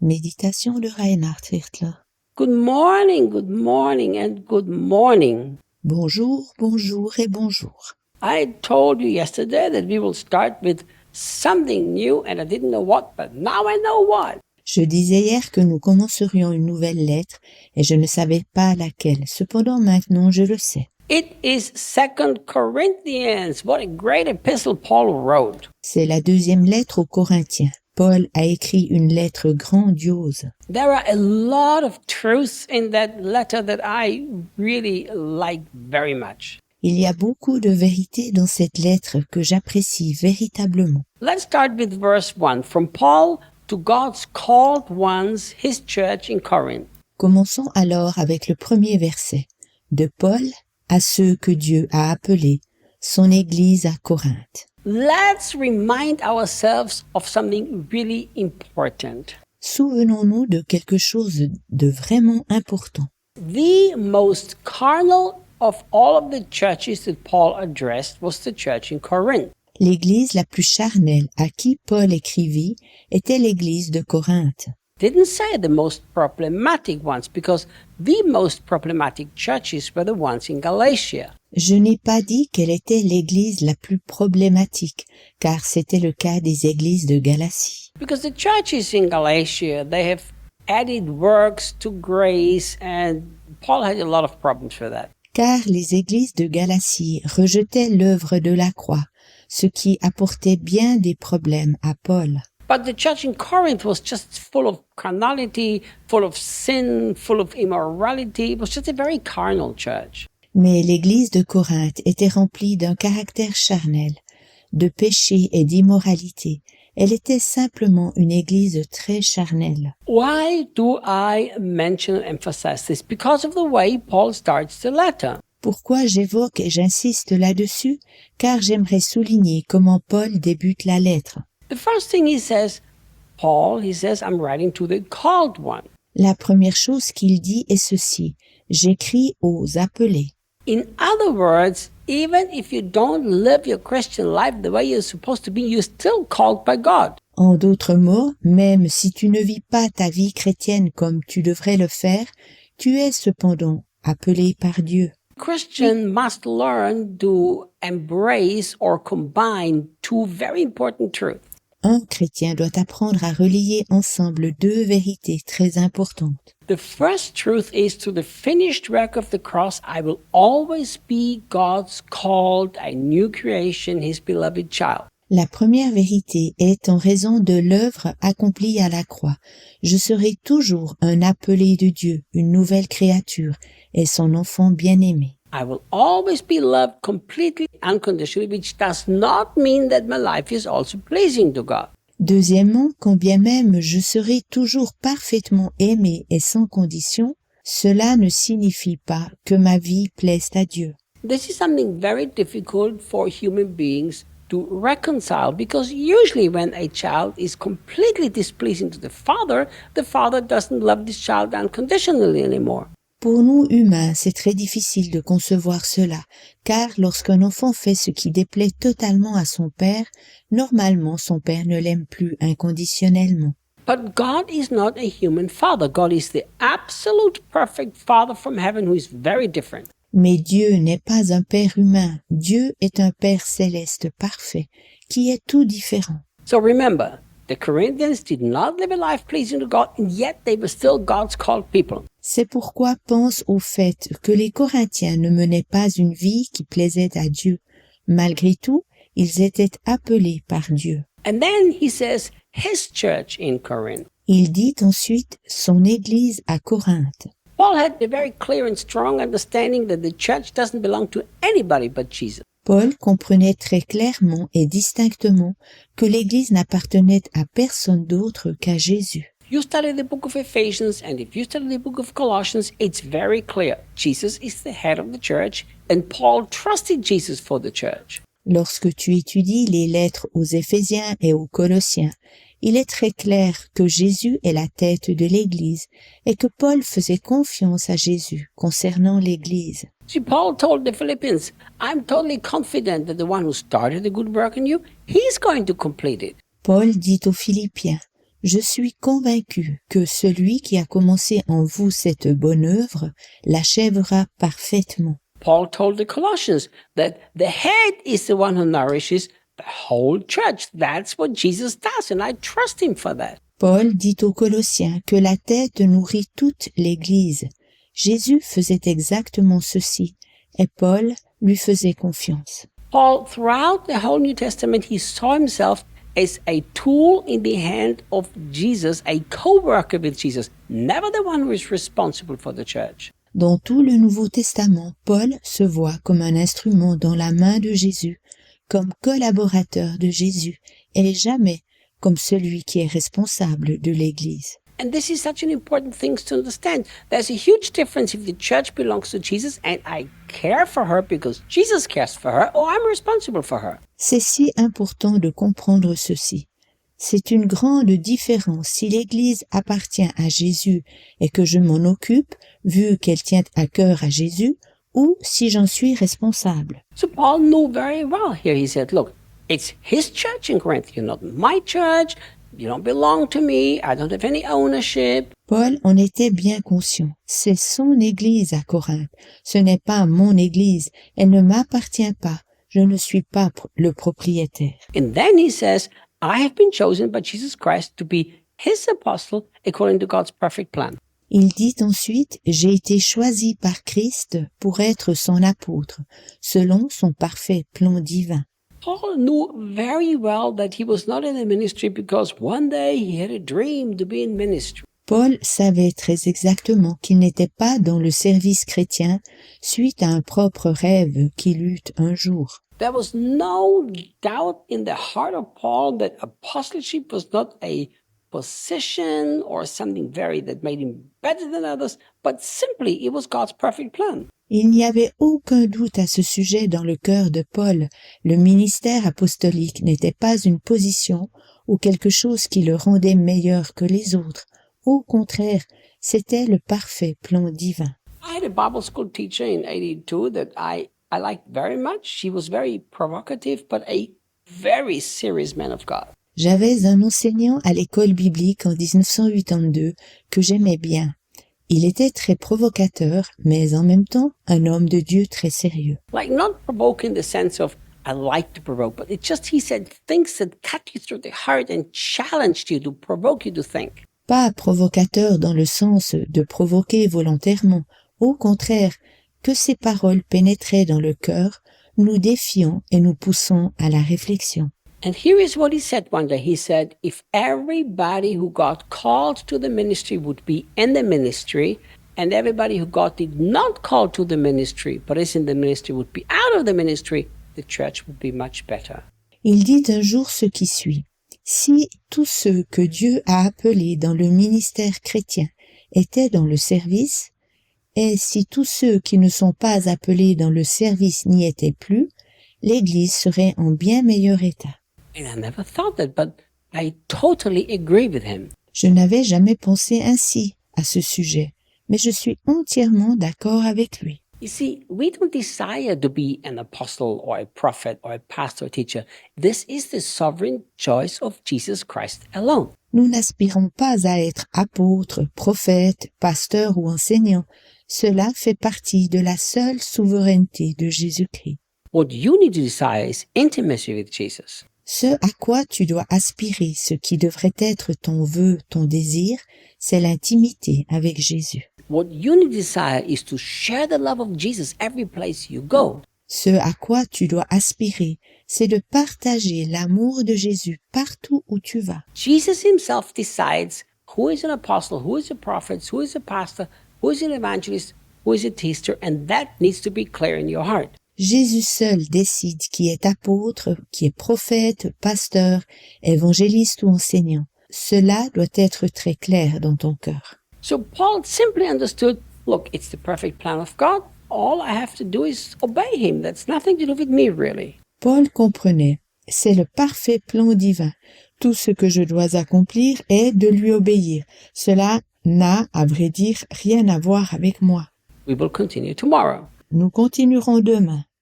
Méditation de Reinhard Hirtler. Good morning and good morning. Bonjour, bonjour et bonjour. I told you yesterday that we will start with something new and I didn't know what, but now I know what. Je disais hier que nous commencerions une nouvelle lettre et je ne savais pas laquelle. Cependant, maintenant, je le sais. It is 2 Corinthians. What a great epistle Paul wrote. C'est la deuxième lettre aux Corinthiens. Paul a écrit une lettre grandiose. There are a lot of truths in that letter that I really like very much. Il y a beaucoup de vérité dans cette lettre que j'apprécie véritablement. Let's start with verse 1. From Paul to God's called ones, his church in Corinth. Commençons alors avec le premier verset. De Paul à ceux que Dieu a appelés, son Église à Corinthe. Let's remind ourselves of something really important. Souvenons-nous de quelque chose de vraiment important. The most carnal of all of the churches that Paul addressed was the church in Corinth. L'église la plus charnelle à qui Paul écrivit était l'église de Corinthe. Didn't say the most problematic ones because the most problematic churches were the ones in Galatia. Je n'ai pas dit qu'elle était l'église la plus problématique, car c'était le cas des églises de Galatie. Because the churches in Galatia, they have added works to grace and Paul had a lot of problems with that. Car les églises de Galatie rejetaient l'œuvre de la croix, ce qui apportait bien des problèmes à Paul. But the church in Corinth was just full of carnality, full of sin, full of immorality. It was just a very carnal church. Mais l'église de Corinthe était remplie d'un caractère charnel, de péché et d'immoralité. Elle était simplement une église très charnelle. Why do I mention and emphasize this? Because of the way Paul starts the letter. Pourquoi j'évoque et j'insiste là-dessus? Car j'aimerais souligner comment Paul débute la lettre. The first thing he says, I'm writing to the called one. La première chose qu'il dit est ceci: j'écris aux appelés. In other words, even if you don't live your Christian life the way you're supposed to be, you're still called by God. En d'autres mots, même si tu ne vis pas ta vie chrétienne comme tu devrais le faire, tu es cependant appelé par Dieu. Christian must learn to embrace or combine two very important truths. Un chrétien doit apprendre à relier ensemble deux vérités très importantes. The first truth is through the finished work of the cross, I will always be God's called, a new creation, his beloved child. La première vérité est en raison de l'œuvre accomplie à la croix. Je serai toujours un appelé de Dieu, une nouvelle créature, et son enfant bien-aimé. I will always be loved completely, unconditionally, which does not mean that my life is also pleasing to God. Deuxièmement, quand bien même je serai toujours parfaitement aimé et sans condition, cela ne signifie pas que ma vie plaise à Dieu. This is something very difficult for human beings to reconcile because usually when a child is completely displeasing to the father doesn't love this child unconditionally anymore. Pour nous humains, c'est très difficile de concevoir cela, car lorsqu'un enfant fait ce qui déplaît totalement à son père, normalement son père ne l'aime plus inconditionnellement. But God is not a human father. God is the absolute perfect father from heaven who is very different. Mais Dieu n'est pas un père humain. Dieu est un père céleste parfait, qui est tout différent. So remember, the Corinthians did not live a life pleasing to God, and yet they were still God's called people. C'est pourquoi pense au fait que les Corinthiens ne menaient pas une vie qui plaisait à Dieu. Malgré tout, ils étaient appelés par Dieu. And then he says, his church in Corinth. Il dit ensuite son église à Corinthe. Paul had a very clear and strong understanding that the church doesn't belong to anybody but Jesus. Paul comprenait très clairement et distinctement que l'église n'appartenait à personne d'autre qu'à Jésus. You study the book of Ephesians, and if you study the book of Colossians, it's very clear. Jesus is the head of the church, and Paul trusted Jesus for the church. Lorsque tu étudies les lettres aux Éphésiens et aux Colossiens, il est très clair que Jésus est la tête de l'Église et que Paul faisait confiance à Jésus concernant l'Église. See, Paul told the Philippians, I'm totally confident that the one who started the good work in you, he's going to complete it. Paul dit aux Philippiens, Je suis convaincu que celui qui a commencé en vous cette bonne œuvre l'achèvera parfaitement. Paul told the Colossians that the head is the one who nourishes the whole church. That's what Jesus does, and I trust him for that. Paul dit aux Colossiens que la tête nourrit toute l'Église. Jésus faisait exactement ceci, et Paul lui faisait confiance. Paul, throughout the whole New Testament, he saw himself as a tool in the hand of Jesus, a co-worker with Jesus, never the one who is responsible for the church. Dans tout le Nouveau Testament, Paul se voit comme un instrument dans la main de Jésus, comme collaborateur de Jésus, et jamais comme celui qui est responsable de l'Église. And this is such an important thing to understand. There's a huge difference if the church belongs to Jesus and I care for her because Jesus cares for her, or I'm responsible for her. C'est si important de comprendre ceci. C'est une grande différence si l'Église appartient à Jésus et que je m'en occupe, vu qu'elle tient à cœur à Jésus, ou si j'en suis responsable. So Paul knew very well here. He said, look, it's his church in Corinth. You're not my church. You don't belong to me. I don't have any ownership. Paul en était bien conscient. C'est son Église à Corinthe. Ce n'est pas mon Église. Elle ne m'appartient pas. Je ne suis pas le propriétaire. And then he says, I have been chosen by Jesus Christ to be his apostle according to God's perfect plan. Il dit ensuite, j'ai été choisi par Christ pour être son apôtre, selon son parfait plan divin. Paul knew very well that he was not in the ministry because one day he had a dream to be in ministry. Paul savait très exactement qu'il n'était pas dans le service chrétien suite à un propre rêve qu'il eut un jour. There was no doubt in the heart of Paul that apostleship was not a position or something that made him better than others, but simply it was God's perfect plan. Il n'y avait aucun doute à ce sujet dans le cœur de Paul. Le ministère apostolique n'était pas une position ou quelque chose qui le rendait meilleur que les autres. Au contraire, c'était le parfait plan divin. I had a Bible school teacher in 82 that I liked very much. She was very provocative, but a very serious man of God. J'avais un enseignant à l'école biblique en 1982 que j'aimais bien. Il était très provocateur, mais en même temps un homme de Dieu très sérieux. Like not provoking in the sense of I like to provoke, but it just he said things that cut you through the heart and challenged you to provoke you to think. Pas provocateur dans le sens de provoquer volontairement. Au contraire, que ses paroles pénétraient dans le cœur, nous défiant et nous poussant à la réflexion. And here is what he said one day. He said, if everybody who got called to the ministry would be in the ministry, and everybody who got did not called to the ministry, but is in the ministry, would be out of the ministry, the church would be much better. Il dit un jour ce qui suit. Si tous ceux que Dieu a appelés dans le ministère chrétien étaient dans le service, et si tous ceux qui ne sont pas appelés dans le service n'y étaient plus, l'Église serait en bien meilleur état. And I never thought that, but I totally agree with him. Je n'avais jamais pensé ainsi à ce sujet, mais je suis entièrement d'accord avec lui. You see, we don't desire to be an apostle or a prophet or a pastor or teacher. This is the sovereign choice of Jesus Christ alone. Nous n'aspirons pas à être apôtres, prophètes, pasteurs ou enseignants. Cela fait partie de la seule souveraineté de Jésus-Christ. What you need to desire is intimacy with Jesus. Ce à quoi tu dois aspirer, ce qui devrait être ton vœu, ton désir, c'est l'intimité avec Jésus. What you need to desire is to share the love of Jesus every place you go. Ce à quoi tu dois aspirer, c'est de partager l'amour de Jésus partout où tu vas. Jesus himself decides who is an apostle, who is a prophet, who is a pastor, who is an evangelist, who is a teacher, and that needs to be clear in your heart. Jésus seul décide qui est apôtre, qui est prophète, pasteur, évangéliste ou enseignant. Cela doit être très clair dans ton cœur. So Paul simply understood, look, it's the perfect plan of God. All I have to do is obey him. That's nothing to do with me, really. Paul comprenait, c'est le parfait plan divin. Tout ce que je dois accomplir est de lui obéir. Cela n'a, à vrai dire, rien à voir avec moi. We will continue tomorrow. Nous continuerons demain.